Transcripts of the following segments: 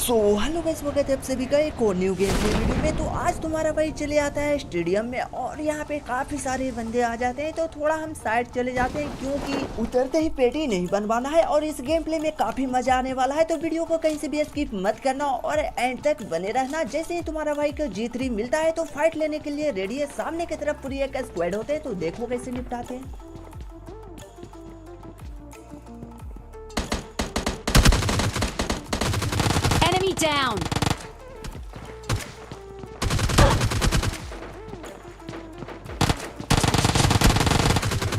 Hello guys, स्वागत है आप सभी का एक और न्यू गेम प्ले वीडियो में। तो आज तुम्हारा भाई चले आता है स्टेडियम में और यहाँ पे काफी सारे बंदे आ जाते हैं। तो थोड़ा हम साइड चले जाते हैं क्योंकि उतरते ही पेटी नहीं बनवाना है और इस गेम प्ले में काफी मजा आने वाला है। तो वीडियो को कहीं से भी स्किप मत करना और एंड तक बने रहना। जैसे ही तुम्हारा भाई को G3 मिलता है तो फाइट लेने के लिए रेडी है। सामने की तरफ पूरी एक स्क्वाड होते हैं, तो देखो कैसे निपटाते हैं। Enemy down!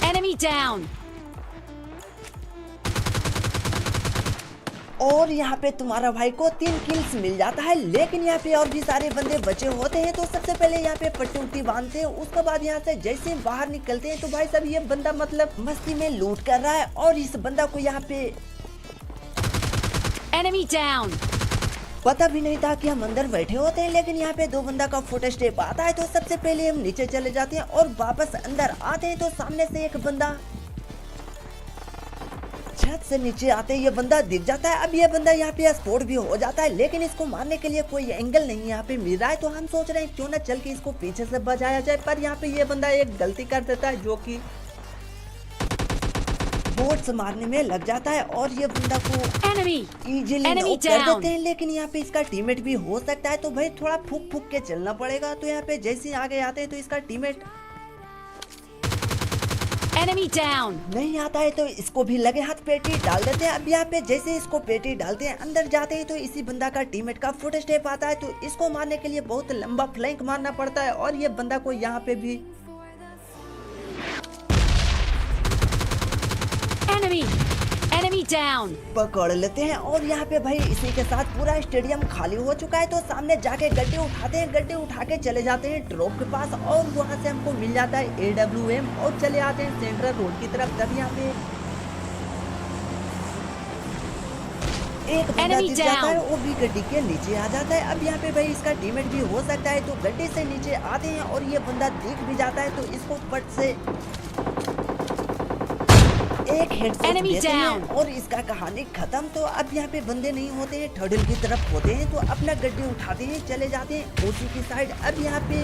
Enemy down! और यहाँ पे तुम्हारा भाई को 3 किल्स मिल जाता है, लेकिन यहाँ पे और भी सारे बंदे बचे होते हैं। तो सबसे पहले यहाँ पे पट्टी उट्टी बांधते हैं। उसके बाद यहाँ से जैसे बाहर निकलते हैं तो भाई साहब ये बंदा मतलब मस्ती में लूट कर रहा है और इस बंदा को यहाँ पे Enemy down! पता भी नहीं था कि हम अंदर बैठे होते हैं। लेकिन यहाँ पे 2 बंदा का फुट स्टेप आता है। तो सबसे पहले हम नीचे चले जाते हैं और वापस अंदर आते हैं। तो सामने से एक बंदा छत से नीचे आते ही ये बंदा दिख जाता है। अब ये बंदा यहाँ पे स्पॉट भी हो जाता है, लेकिन इसको मारने के लिए कोई एंगल नहीं यहाँ पे मिल रहा है। तो हम सोच रहे हैं क्यों ना चल के इसको पीछे से बचाया जाए, पर यहाँ पे ये बंदा एक गलती कर देता है जो कि बोट से मारने में लग जाता है और ये बंदा को इजीली नॉक कर देते हैं। लेकिन यहाँ पे इसका टीममेट भी हो सकता है, तो भाई थोड़ा फूक फूक के चलना पड़ेगा। तो यहाँ पे जैसे ही आगे आते हैं तो इसका टीममेट नहीं आता है, तो इसको भी लगे हाथ पेटी डाल देते हैं। अब यहाँ पे जैसे इसको पेटी डालते हैं अंदर जाते हैं तो इसी बंदा का टीममेट का फुट स्टेप आता है। तो इसको मारने के लिए बहुत लंबा फ्लैंक मारना पड़ता है और ये बंदा को यहाँ पे भी Enemy down! पकड़ लेते हैं। और यहाँ पे भाई इसी के साथ पूरा स्टेडियम खाली हो चुका है। तो सामने जाके गड्ढे उठाते हैं, गड्ढे उठा के चले जाते हैं ड्रॉप के पास और वहाँ से हमको मिल जाता है AWM और चले आते हैं सेंट्रल रोड की तरफ। तब यहाँ पे एक बंदा दिख जाता है, वो भी गड्ढे के नीचे आ जाता है। अब यहाँ पे भाई इसका टीममेट भी हो सकता है, तो गड्ढे से नीचे आते हैं और ये बंदा दिख भी जाता है। तो इसको पट से एक हेडशॉट देते हैं और इसका कहानी खत्म। तो अब यहाँ पे बंदे नहीं होते हैं, ठर्डल की तरफ होते हैं। तो अपना गड्ढे उठाते हैं, चले जाते हैं ओसी की साइड। अब यहाँ पे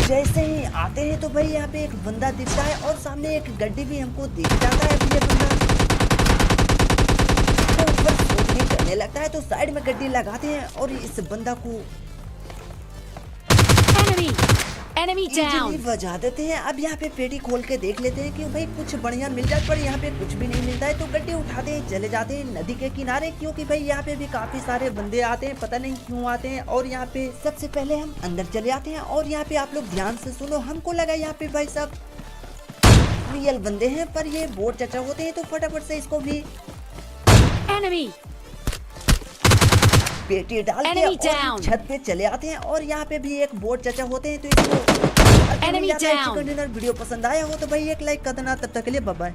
जैसे ही आते हैं तो भाई यहाँ पे एक बंदा दिखता है और सामने एक गड्ढे भी हमको दिख जाता है। अब ये बंदा तो ऊपर शूटिंग करने लगता है, तो साइड में गड्ढे लगाते हैं और इस बंदा को Enemy down! बजा देते हैं। अब यहाँ पे पेटी खोल के देख लेते हैं कि भाई कुछ बढ़िया मिल जाए, पर यहाँ पे कुछ भी नहीं मिलता है। तो गड्ढे उठाते हैं, चले जाते हैं नदी के किनारे, क्योंकि भाई यहाँ पे भी काफी सारे बंदे आते हैं, पता नहीं क्यों आते हैं। और यहाँ पे सबसे पहले हम अंदर चले आते हैं और यहाँ पे आप लोग ध्यान से सुनो। हमको लगा यहाँ पे भाई सब रियल बंदे हैं, पर ये बोट चचा होते हैं। तो फटाफट से इसको भी पेटी डाल के और छत पे चले आते हैं और यहाँ पे भी एक बोट चचा होते हैं। तो इसको वीडियो पसंद आया हो तो भाई एक लाइक कर देना। तब तक के लिए बाय बाय।